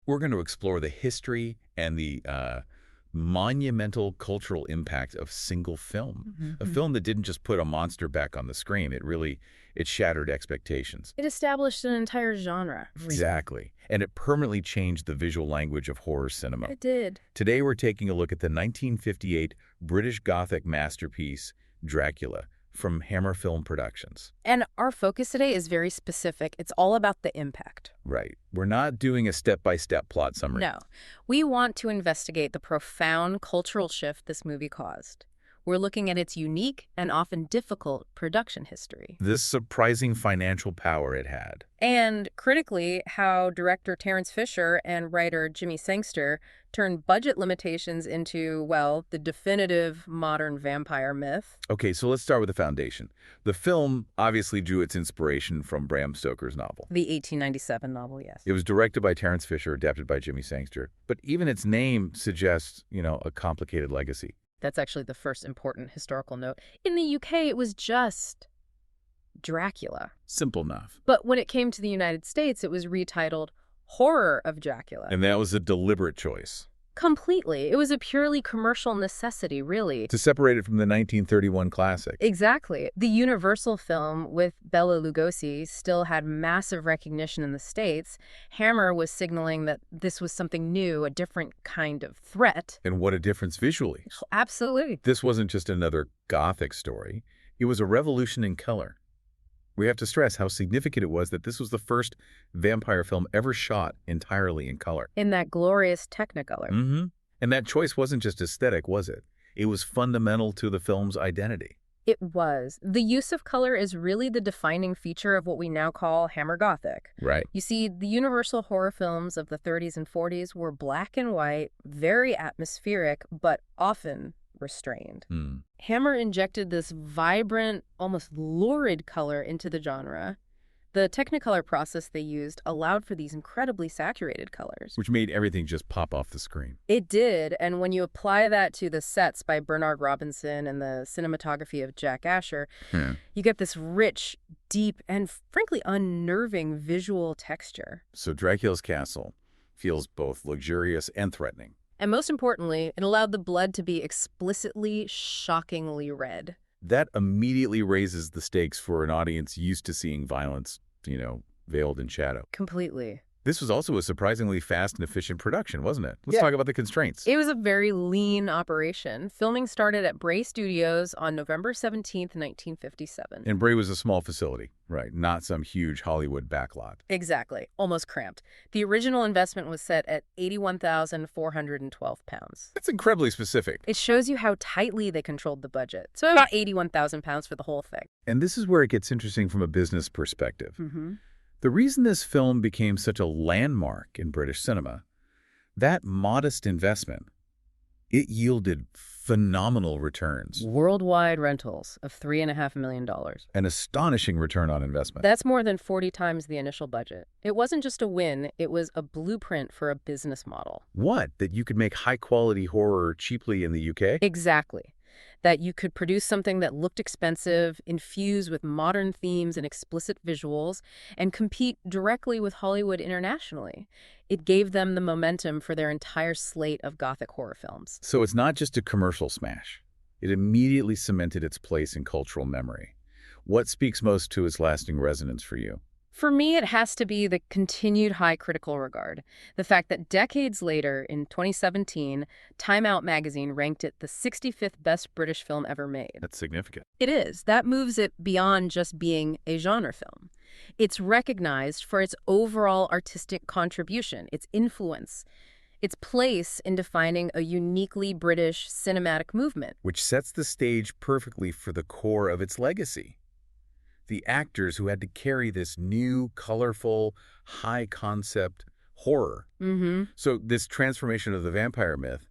We're going to explore the history and the monumental cultural impact of single film. A film that didn't just put a monster back on the screen. It shattered expectations. It established an entire genre. Exactly. And it permanently changed the visual language of horror cinema. It did. Today we're taking a look at the 1958 British Gothic masterpiece, Dracula, from Hammer Film Productions. And our focus today is very specific. It's all about the impact. Right. We're not doing a step-by-step plot summary. No. We want to investigate the profound cultural shift this movie caused. We're looking at its unique and often difficult production history. This surprising financial power it had. And critically, how director Terence Fisher and writer Jimmy Sangster turned budget limitations into, well, the definitive modern vampire myth. Okay, so let's start with the foundation. The film obviously drew its inspiration from Bram Stoker's novel. The 1897 novel, yes. It was directed by Terence Fisher, adapted by Jimmy Sangster. But even its name suggests, a complicated legacy. That's actually the first important historical note. In the UK, it was just Dracula. Simple enough. But when it came to the United States, it was retitled Horror of Dracula. And that was a deliberate choice. Completely. It was a purely commercial necessity, really. To separate it from the 1931 classic. Exactly. The Universal film with Bela Lugosi still had massive recognition in the States. Hammer was signaling that this was something new, a different kind of threat. And what a difference visually. Oh, absolutely. This wasn't just another Gothic story. It was a revolution in color. We have to stress how significant it was that this was the first vampire film ever shot entirely in color. In that glorious Technicolor. And that choice wasn't just aesthetic, was it? It was fundamental to the film's identity. It was. The use of color is really the defining feature of what we now call Hammer Gothic. Right. You see, the Universal horror films of the 30s and 40s were black and white, very atmospheric, but often restrained. Hammer injected this vibrant, almost lurid color into the genre. The Technicolor process they used allowed for these incredibly saturated colors. Which made everything just pop off the screen. It did, and when you apply that to the sets by Bernard Robinson and the cinematography of Jack Asher, you get this rich, deep, and frankly unnerving visual texture. So Dracula's castle feels both luxurious and threatening. And most importantly, it allowed the blood to be explicitly, shockingly red. That immediately raises the stakes for an audience used to seeing violence, veiled in shadow. Completely. This was also a surprisingly fast and efficient production, wasn't it? Let's talk about the constraints. It was a very lean operation. Filming started at Bray Studios on November 17th, 1957. And Bray was a small facility, right? Not some huge Hollywood backlot. Exactly. Almost cramped. The original investment was set at £81,412. That's incredibly specific. It shows you how tightly they controlled the budget. So about £81,000 for the whole thing. And this is where it gets interesting from a business perspective. The reason this film became such a landmark in British cinema, that modest investment, it yielded phenomenal returns. Worldwide rentals of $3.5 million. An astonishing return on investment. That's more than 40 times the initial budget. It wasn't just a win, it was a blueprint for a business model. What? That you could make high-quality horror cheaply in the UK? Exactly. That you could produce something that looked expensive, infused with modern themes and explicit visuals, and compete directly with Hollywood internationally. It gave them the momentum for their entire slate of Gothic horror films. So it's not just a commercial smash. It immediately cemented its place in cultural memory. What speaks most to its lasting resonance for you? For me, it has to be the continued high critical regard. The fact that decades later, in 2017, Time Out magazine ranked it the 65th best British film ever made. That's significant. It is. That moves it beyond just being a genre film. It's recognized for its overall artistic contribution, its influence, its place in defining a uniquely British cinematic movement. Which sets the stage perfectly for the core of its legacy. The actors who had to carry this new, colorful, high-concept horror. So this transformation of the vampire myth,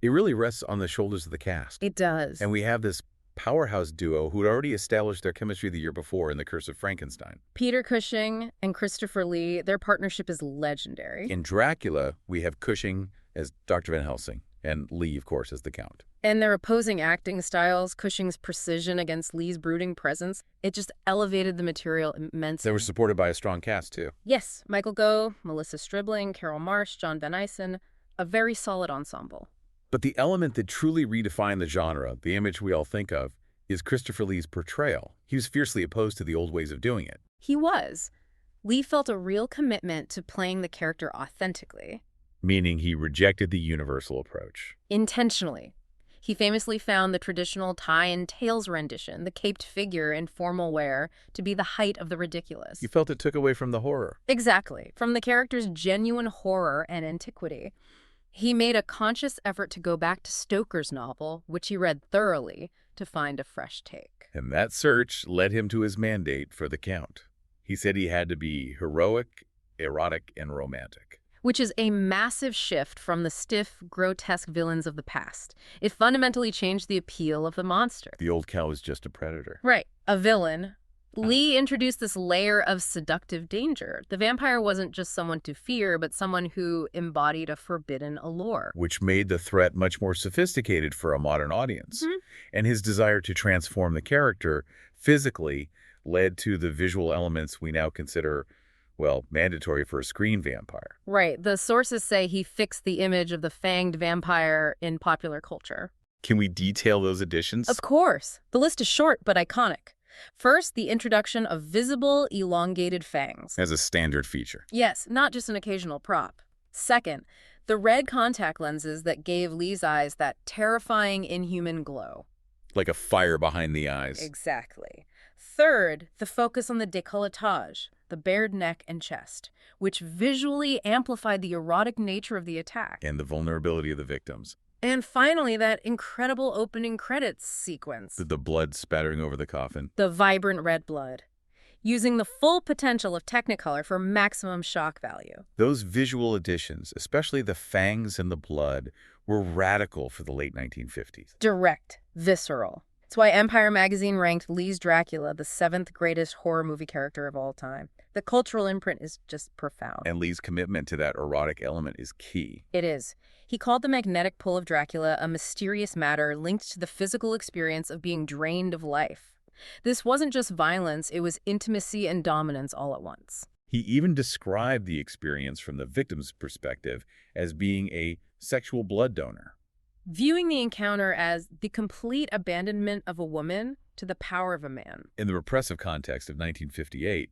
it really rests on the shoulders of the cast. It does. And we have this powerhouse duo who'd already established their chemistry the year before in The Curse of Frankenstein. Peter Cushing and Christopher Lee, their partnership is legendary. In Dracula, we have Cushing as Dr. Van Helsing and Lee, of course, as the Count. And their opposing acting styles, Cushing's precision against Lee's brooding presence, it just elevated the material immensely. They were supported by a strong cast, too. Yes, Michael Gough, Melissa Stribling, Carol Marsh, John Van Eysen, a very solid ensemble. But the element that truly redefined the genre, the image we all think of, is Christopher Lee's portrayal. He was fiercely opposed to the old ways of doing it. He was. Lee felt a real commitment to playing the character authentically. Meaning he rejected the universal approach. Intentionally. He famously found the traditional tie and tails rendition, the caped figure in formal wear, to be the height of the ridiculous. You felt it took away from the horror. Exactly, from the character's genuine horror and antiquity. He made a conscious effort to go back to Stoker's novel, which he read thoroughly, to find a fresh take. And that search led him to his mandate for the Count. He said he had to be heroic, erotic, and romantic. Which is a massive shift from the stiff, grotesque villains of the past. It fundamentally changed the appeal of the monster. The old cow was just a predator. Right, a villain. Lee introduced this layer of seductive danger. The vampire wasn't just someone to fear, but someone who embodied a forbidden allure. Which made the threat much more sophisticated for a modern audience. And his desire to transform the character physically led to the visual elements we now consider, well, mandatory for a screen vampire. Right. The sources say he fixed the image of the fanged vampire in popular culture. Can we detail those additions? Of course. The list is short but iconic. First, the introduction of visible, elongated fangs. As a standard feature. Yes, not just an occasional prop. Second, the red contact lenses that gave Lee's eyes that terrifying, inhuman glow. Like a fire behind the eyes. Exactly. Third, the focus on the décolletage, the bared neck and chest, which visually amplified the erotic nature of the attack. And the vulnerability of the victims. And finally, that incredible opening credits sequence. The blood spattering over the coffin. The vibrant red blood. Using the full potential of Technicolor for maximum shock value. Those visual additions, especially the fangs and the blood, were radical for the late 1950s. Direct. Visceral. It's why Empire magazine ranked Lee's Dracula the 7th greatest horror movie character of all time. The cultural imprint is just profound. And Lee's commitment to that erotic element is key. It is. He called the magnetic pull of Dracula a mysterious matter linked to the physical experience of being drained of life. This wasn't just violence, it was intimacy and dominance all at once. He even described the experience from the victim's perspective as being a sexual blood donor. Viewing the encounter as the complete abandonment of a woman to the power of a man. In the repressive context of 1958,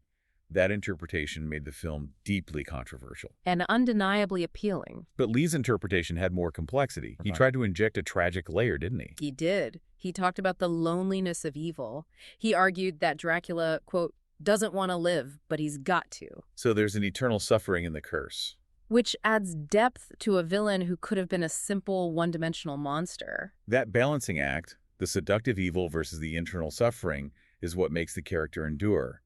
that interpretation made the film deeply controversial. And undeniably appealing. But Lee's interpretation had more complexity. He tried to inject a tragic layer, didn't he? He did. He talked about the loneliness of evil. He argued that Dracula, quote, doesn't want to live, but he's got to. So there's an eternal suffering in the curse. Which adds depth to a villain who could have been a simple, one-dimensional monster. That balancing act, the seductive evil versus the internal suffering, is what makes the character endure.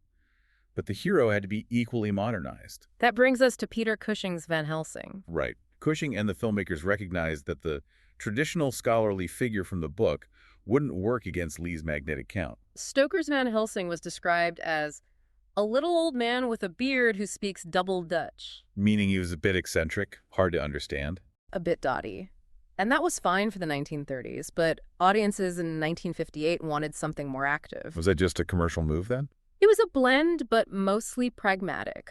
But the hero had to be equally modernized. That brings us to Peter Cushing's Van Helsing. Right. Cushing and the filmmakers recognized that the traditional scholarly figure from the book wouldn't work against Lee's magnetic Count. Stoker's Van Helsing was described as a little old man with a beard who speaks double Dutch. Meaning he was a bit eccentric, hard to understand. A bit dotty. And that was fine for the 1930s, but audiences in 1958 wanted something more active. Was that just a commercial move then? It was a blend, but mostly pragmatic.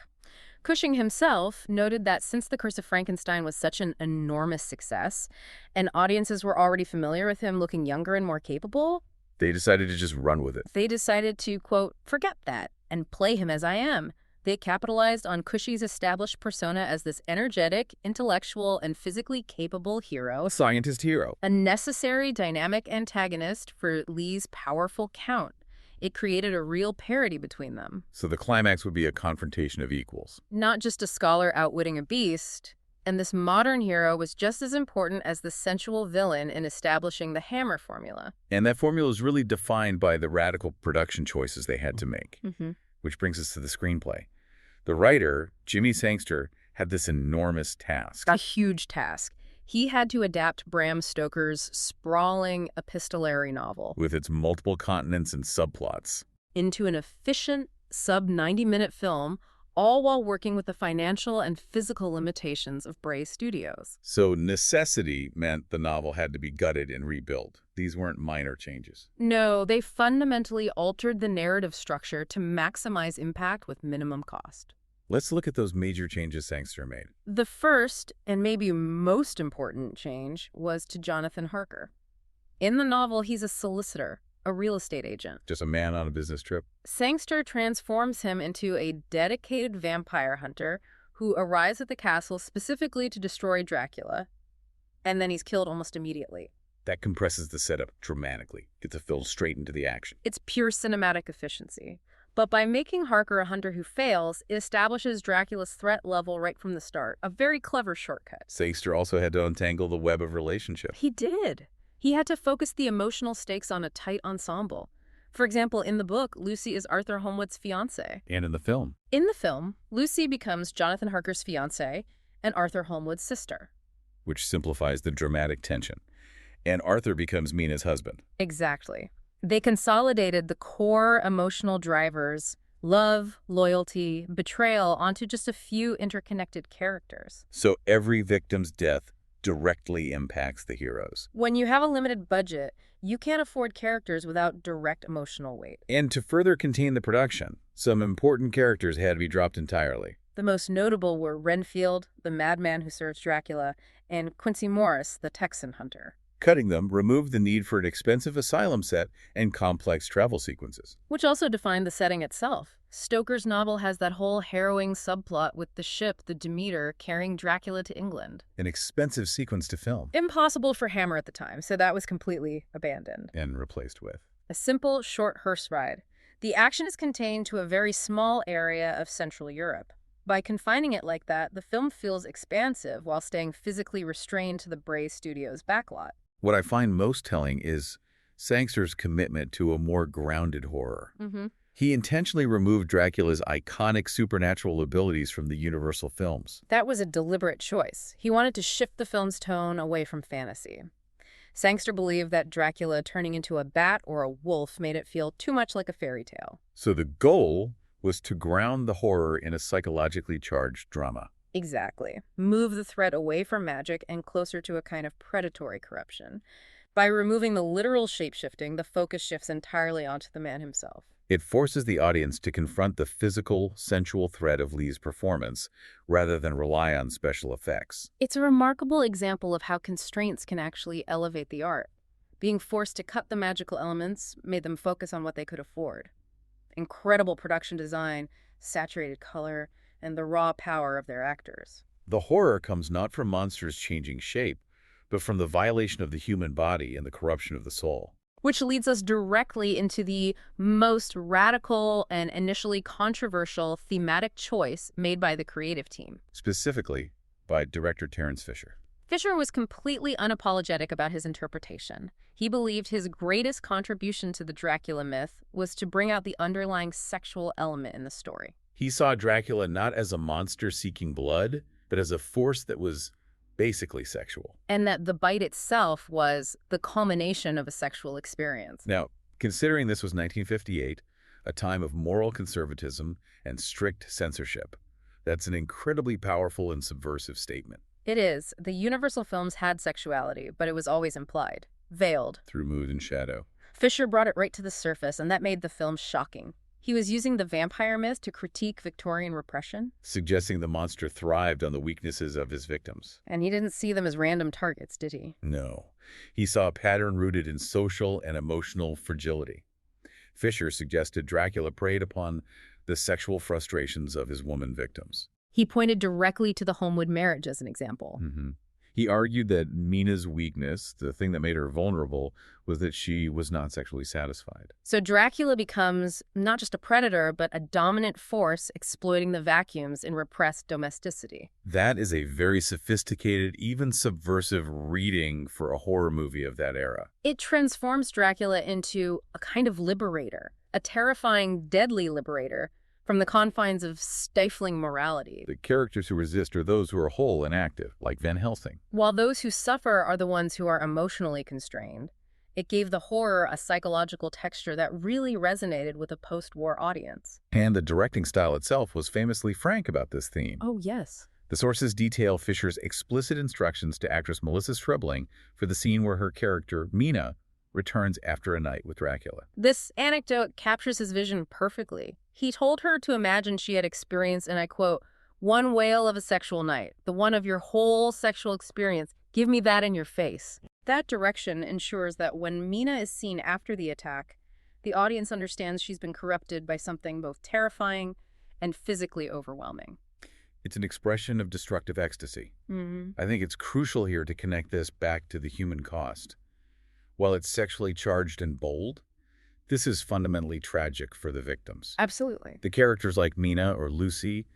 Cushing himself noted that since The Curse of Frankenstein was such an enormous success, and audiences were already familiar with him looking younger and more capable, they decided to just run with it. They decided to, quote, forget that and play him as I am. They capitalized on Cushing's established persona as this energetic, intellectual, and physically capable hero. A scientist hero. A necessary dynamic antagonist for Lee's powerful Count. It created a real parity between them. So the climax would be a confrontation of equals. Not just a scholar outwitting a beast. And this modern hero was just as important as the sensual villain in establishing the Hammer formula. And that formula is really defined by the radical production choices they had to make. Which brings us to the screenplay. The writer, Jimmy Sangster, had this enormous task. A huge task. He had to adapt Bram Stoker's sprawling epistolary novel with its multiple continents and subplots into an efficient sub-90-minute film, all while working with the financial and physical limitations of Bray Studios. So necessity meant the novel had to be gutted and rebuilt. These weren't minor changes. No, they fundamentally altered the narrative structure to maximize impact with minimum cost. Let's look at those major changes Sangster made. The first, and maybe most important change, was to Jonathan Harker. In the novel, he's a solicitor, a real estate agent. Just a man on a business trip? Sangster transforms him into a dedicated vampire hunter who arrives at the castle specifically to destroy Dracula, and then he's killed almost immediately. That compresses the setup dramatically, gets the film straight into the action. It's pure cinematic efficiency. But by making Harker a hunter who fails, it establishes Dracula's threat level right from the start. A very clever shortcut. Sangster also had to untangle the web of relationships. He did. He had to focus the emotional stakes on a tight ensemble. For example, in the book, Lucy is Arthur Holmwood's fiancée. And in the film? In the film, Lucy becomes Jonathan Harker's fiancée and Arthur Holmwood's sister. Which simplifies the dramatic tension. And Arthur becomes Mina's husband. Exactly. They consolidated the core emotional drivers, love, loyalty, betrayal, onto just a few interconnected characters. So every victim's death directly impacts the heroes. When you have a limited budget, you can't afford characters without direct emotional weight. And to further contain the production, some important characters had to be dropped entirely. The most notable were Renfield, the madman who serves Dracula, and Quincy Morris, the Texan hunter. Cutting them removed the need for an expensive asylum set and complex travel sequences. Which also defined the setting itself. Stoker's novel has that whole harrowing subplot with the ship, the Demeter, carrying Dracula to England. An expensive sequence to film. Impossible for Hammer at the time, so that was completely abandoned. And replaced with a simple, short hearse ride. The action is contained to a very small area of Central Europe. By confining it like that, the film feels expansive while staying physically restrained to the Bray Studios backlot. What I find most telling is Sangster's commitment to a more grounded horror. He intentionally removed Dracula's iconic supernatural abilities from the Universal films. That was a deliberate choice. He wanted to shift the film's tone away from fantasy. Sangster believed that Dracula turning into a bat or a wolf made it feel too much like a fairy tale. So the goal was to ground the horror in a psychologically charged drama. Exactly. Move the threat away from magic and closer to a kind of predatory corruption. By removing the literal shape-shifting, the focus shifts entirely onto the man himself. It forces the audience to confront the physical, sensual threat of Lee's performance, rather than rely on special effects. It's a remarkable example of how constraints can actually elevate the art. Being forced to cut the magical elements made them focus on what they could afford. Incredible production design, saturated color, and the raw power of their actors. The horror comes not from monsters changing shape, but from the violation of the human body and the corruption of the soul. Which leads us directly into the most radical and initially controversial thematic choice made by the creative team. Specifically, by director Terence Fisher. Fisher was completely unapologetic about his interpretation. He believed his greatest contribution to the Dracula myth was to bring out the underlying sexual element in the story. He saw Dracula not as a monster seeking blood, but as a force that was basically sexual. And that the bite itself was the culmination of a sexual experience. Now, considering this was 1958, a time of moral conservatism and strict censorship, that's an incredibly powerful and subversive statement. It is. The Universal films had sexuality, but it was always implied, veiled. Through mood and shadow. Fisher brought it right to the surface, and that made the film shocking. He was using the vampire myth to critique Victorian repression, suggesting the monster thrived on the weaknesses of his victims. And he didn't see them as random targets, did he? No. He saw a pattern rooted in social and emotional fragility. Fisher suggested Dracula preyed upon the sexual frustrations of his woman victims. He pointed directly to the Holmwood marriage as an example. He argued that Mina's weakness, the thing that made her vulnerable, was that she was not sexually satisfied. So Dracula becomes not just a predator, but a dominant force exploiting the vacuums in repressed domesticity. That is a very sophisticated, even subversive reading for a horror movie of that era. It transforms Dracula into a kind of liberator, a terrifying, deadly liberator, from the confines of stifling morality. The characters who resist are those who are whole and active, like Van Helsing. While those who suffer are the ones who are emotionally constrained. It gave the horror a psychological texture that really resonated with a post-war audience. And the directing style itself was famously frank about this theme. Oh, yes. The sources detail Fisher's explicit instructions to actress Melissa Stribling for the scene where her character, Mina, returns after a night with Dracula. This anecdote captures his vision perfectly. He told her to imagine she had experienced, and I quote, "one wail of a sexual night, the one of your whole sexual experience. Give me that in your face." That direction ensures that when Mina is seen after the attack, the audience understands she's been corrupted by something both terrifying and physically overwhelming. It's an expression of destructive ecstasy. I think it's crucial here to connect this back to the human cost. While it's sexually charged and bold, this is fundamentally tragic for the victims. Absolutely. The characters like Mina or Lucy,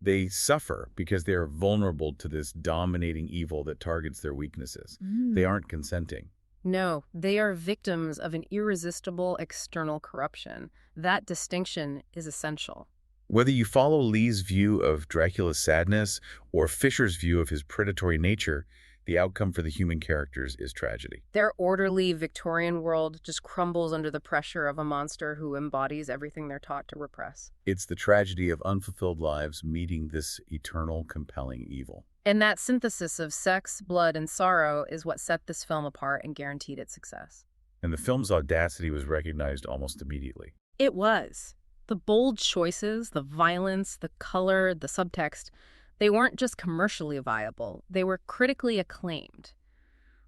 they suffer because they're vulnerable to this dominating evil that targets their weaknesses. They aren't consenting. No, they are victims of an irresistible external corruption. That distinction is essential. Whether you follow Lee's view of Dracula's sadness or Fisher's view of his predatory nature, the outcome for the human characters is tragedy. Their orderly Victorian world just crumbles under the pressure of a monster who embodies everything they're taught to repress. It's the tragedy of unfulfilled lives meeting this eternal, compelling evil. And that synthesis of sex, blood, and sorrow is what set this film apart and guaranteed its success. And the film's audacity was recognized almost immediately. It was. The bold choices, the violence, the color, the subtext, they weren't just commercially viable, they were critically acclaimed.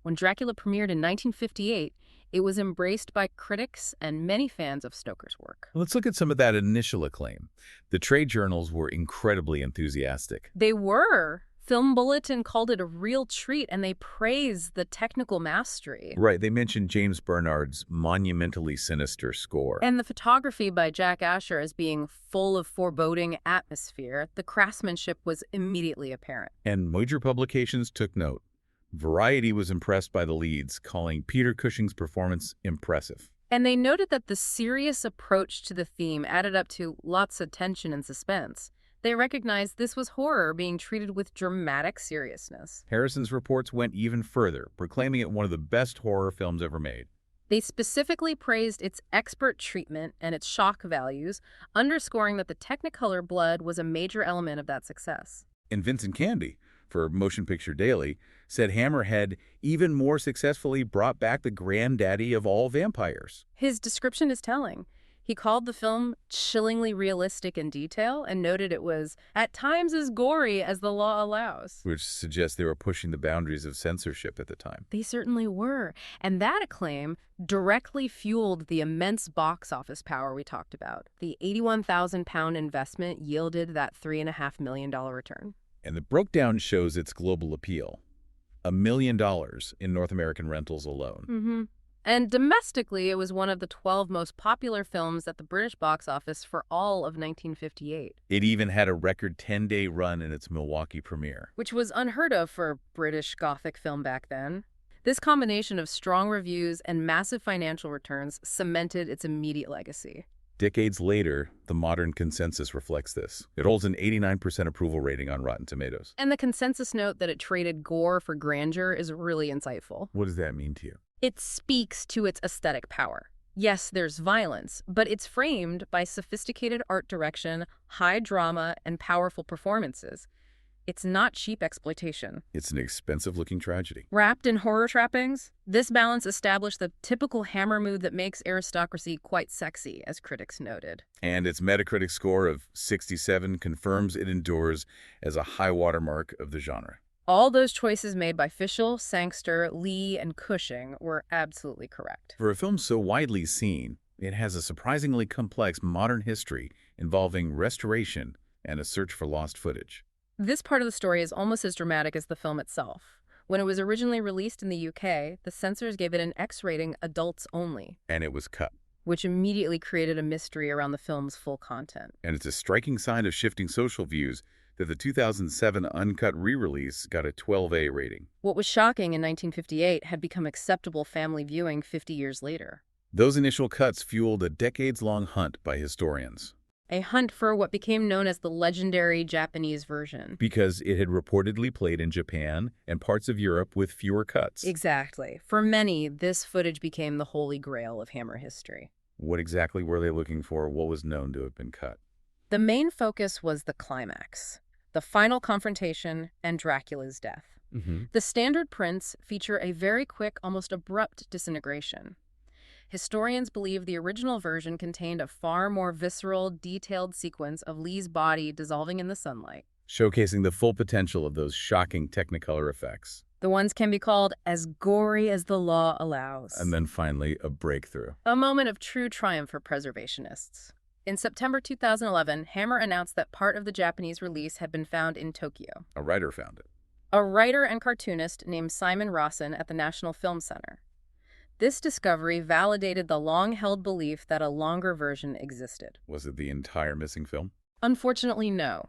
When Dracula premiered in 1958, it was embraced by critics and many fans of Stoker's work. Let's look at some of that initial acclaim. The trade journals were incredibly enthusiastic. They were. Film Bulletin called it a real treat, and they praised the technical mastery. Right, they mentioned James Bernard's monumentally sinister score. And the photography by Jack Asher as being full of foreboding atmosphere. The craftsmanship was immediately apparent. And major publications took note. Variety was impressed by the leads, calling Peter Cushing's performance impressive. And they noted that the serious approach to the theme added up to lots of tension and suspense. They recognized this was horror being treated with dramatic seriousness. Harrison's reports went even further, proclaiming it one of the best horror films ever made. They specifically praised its expert treatment and its shock values, underscoring that the Technicolor blood was a major element of that success. And Vincent Canby, for Motion Picture Daily, said Hammer had even more successfully brought back the granddaddy of all vampires. His description is telling. He called the film chillingly realistic in detail and noted it was, at times, as gory as the law allows. Which suggests they were pushing the boundaries of censorship at the time. They certainly were. And that acclaim directly fueled the immense box office power we talked about. The £81,000 investment yielded that $3.5 million return. And the breakdown shows its global appeal. $1 million in North American rentals alone. And domestically, it was one of the 12 most popular films at the British box office for all of 1958. It even had a record 10-day run in its Milwaukee premiere. Which was unheard of for British Gothic film back then. This combination of strong reviews and massive financial returns cemented its immediate legacy. Decades later, the modern consensus reflects this. It holds an 89% approval rating on Rotten Tomatoes. And the consensus note that it traded gore for grandeur is really insightful. What does that mean to you? It speaks to its aesthetic power. Yes, there's violence, but it's framed by sophisticated art direction, high drama, and powerful performances. It's not cheap exploitation. It's an expensive-looking tragedy. Wrapped in horror trappings, this balance established the typical Hammer mood that makes aristocracy quite sexy, as critics noted. And its Metacritic score of 67 confirms it endures as a high watermark of the genre. All those choices made by Fischel, Sangster, Lee, and Cushing were absolutely correct. For a film so widely seen, it has a surprisingly complex modern history involving restoration and a search for lost footage. This part of the story is almost as dramatic as the film itself. When it was originally released in the UK, the censors gave it an X rating, adults only. And it was cut. Which immediately created a mystery around the film's full content. And it's a striking sign of shifting social views that the 2007 uncut re-release got a 12A rating. What was shocking in 1958 had become acceptable family viewing 50 years later. Those initial cuts fueled a decades-long hunt by historians. A hunt for what became known as the legendary Japanese version. Because it had reportedly played in Japan and parts of Europe with fewer cuts. Exactly. For many, this footage became the holy grail of Hammer history. What exactly were they looking for? What was known to have been cut? The main focus was the climax, the final confrontation, and Dracula's death. The standard prints feature a very quick, almost abrupt disintegration. Historians believe the original version contained a far more visceral, detailed sequence of Lee's body dissolving in the sunlight. Showcasing the full potential of those shocking Technicolor effects. The ones can be called as gory as the law allows. And then finally, a breakthrough. A moment of true triumph for preservationists. In September 2011, Hammer announced that part of the Japanese release had been found in Tokyo. A writer found it. A writer and cartoonist named Simon Rawson at the National Film Center. This discovery validated the long-held belief that a longer version existed. Was it the entire missing film? Unfortunately, no.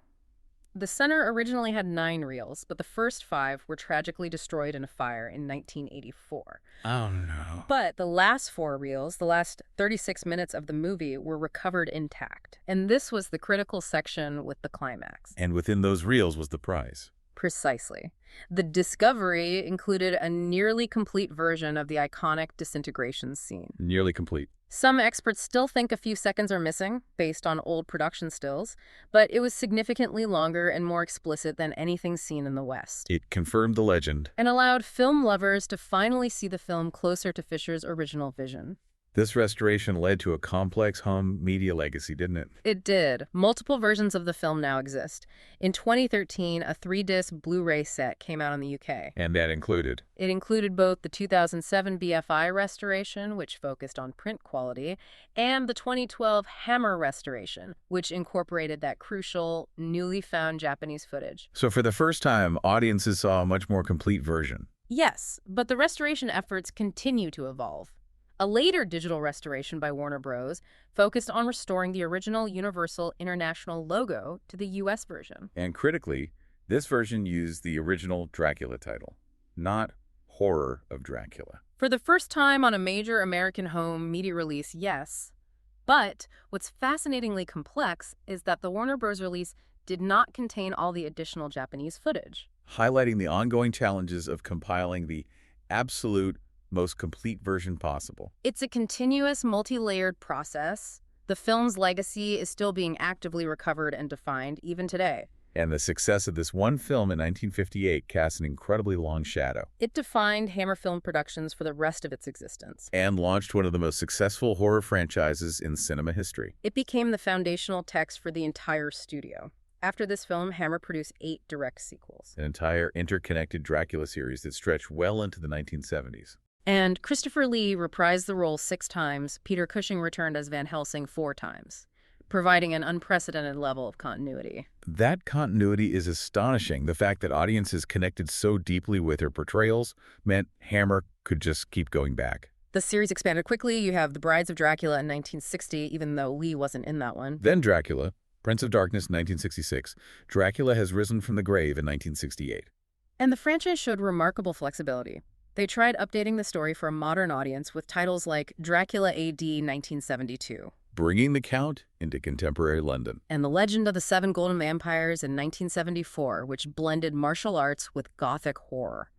The center originally had 9 reels, but the first 5 were tragically destroyed in a fire in 1984. Oh, no. But the last 4 reels, the last 36 minutes of the movie, were recovered intact. And this was the critical section with the climax. And within those reels was the prize. Precisely. The discovery included a nearly complete version of the iconic disintegration scene. Nearly complete. Some experts still think a few seconds are missing, based on old production stills, but it was significantly longer and more explicit than anything seen in the West. It confirmed the legend. And allowed film lovers to finally see the film closer to Fisher's original vision. This restoration led to a complex home media legacy, didn't it? It did. Multiple versions of the film now exist. In 2013, a 3-disc Blu-ray set came out in the UK. And that included? It included both the 2007 BFI restoration, which focused on print quality, and the 2012 Hammer restoration, which incorporated that crucial, newly found Japanese footage. So for the first time, audiences saw a much more complete version. Yes, but the restoration efforts continue to evolve. A later digital restoration by Warner Bros. Focused on restoring the original Universal International logo to the U.S. version. And critically, this version used the original Dracula title, not Horror of Dracula. For the first time on a major American home media release, yes. But what's fascinatingly complex is that the Warner Bros. Release did not contain all the additional Japanese footage. Highlighting the ongoing challenges of compiling the absolute most complete version possible. It's a continuous, multi-layered process. The film's legacy is still being actively recovered and defined even today. And the success of this one film in 1958 cast an incredibly long shadow. It defined Hammer Film Productions for the rest of its existence. And launched one of the most successful horror franchises in cinema history. It became the foundational text for the entire studio. After this film, Hammer produced 8 direct sequels. An entire interconnected Dracula series that stretched well into the 1970s. And Christopher Lee reprised the role 6 times. Peter Cushing returned as Van Helsing 4 times, providing an unprecedented level of continuity. That continuity is astonishing. The fact that audiences connected so deeply with her portrayals meant Hammer could just keep going back. The series expanded quickly. You have The Brides of Dracula in 1960, even though Lee wasn't in that one. Then Dracula, Prince of Darkness, 1966. Dracula has risen from the grave in 1968. And the franchise showed remarkable flexibility. They tried updating the story for a modern audience with titles like Dracula AD 1972. Bringing the Count into contemporary London. And The Legend of the Seven Golden Vampires in 1974, which blended martial arts with Gothic horror.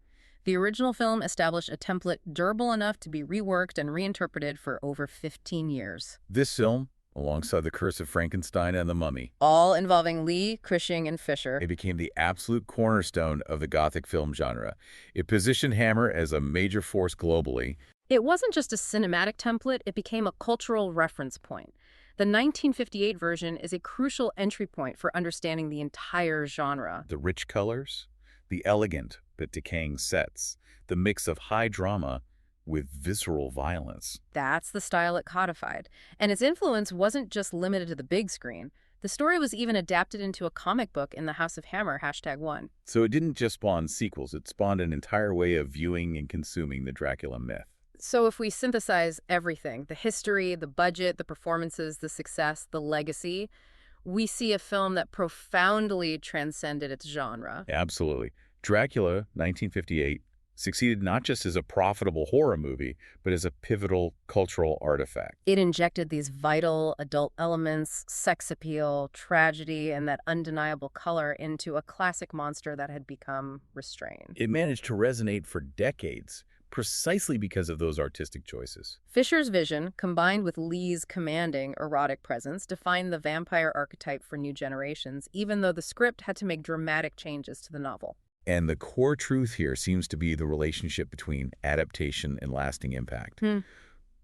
The original film established a template durable enough to be reworked and reinterpreted for over 15 years. This film, alongside The Curse of Frankenstein and The Mummy, all involving Lee, Cushing, and Fisher. It became the absolute cornerstone of the Gothic film genre. It positioned Hammer as a major force globally. It wasn't just a cinematic template, it became a cultural reference point. The 1958 version is a crucial entry point for understanding the entire genre. The rich colors, the elegant but decaying sets, the mix of high drama with visceral violence. That's the style it codified. And its influence wasn't just limited to the big screen. The story was even adapted into a comic book in the House of Hammer, #1. So it didn't just spawn sequels, it spawned an entire way of viewing and consuming the Dracula myth. So if we synthesize everything, the history, the budget, the performances, the success, the legacy, we see a film that profoundly transcended its genre. Absolutely. Dracula, 1958, succeeded not just as a profitable horror movie, but as a pivotal cultural artifact. It injected these vital adult elements, sex appeal, tragedy, and that undeniable color into a classic monster that had become restrained. It managed to resonate for decades, precisely because of those artistic choices. Fisher's vision, combined with Lee's commanding erotic presence, defined the vampire archetype for new generations, even though the script had to make dramatic changes to the novel. And the core truth here seems to be the relationship between adaptation and lasting impact.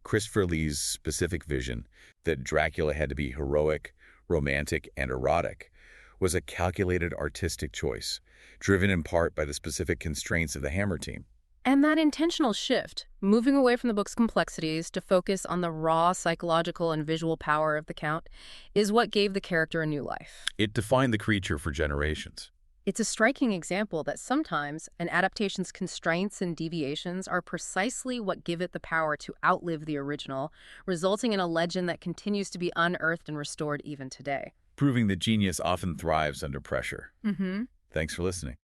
Christopher Lee's specific vision that Dracula had to be heroic, romantic, and erotic was a calculated artistic choice, driven in part by the specific constraints of the Hammer team. And that intentional shift, moving away from the book's complexities to focus on the raw psychological and visual power of the Count, is what gave the character a new life. It defined the creature for generations. It's a striking example that sometimes an adaptation's constraints and deviations are precisely what give it the power to outlive the original, resulting in a legend that continues to be unearthed and restored even today. Proving that genius often thrives under pressure. Mm-hmm. Thanks for listening.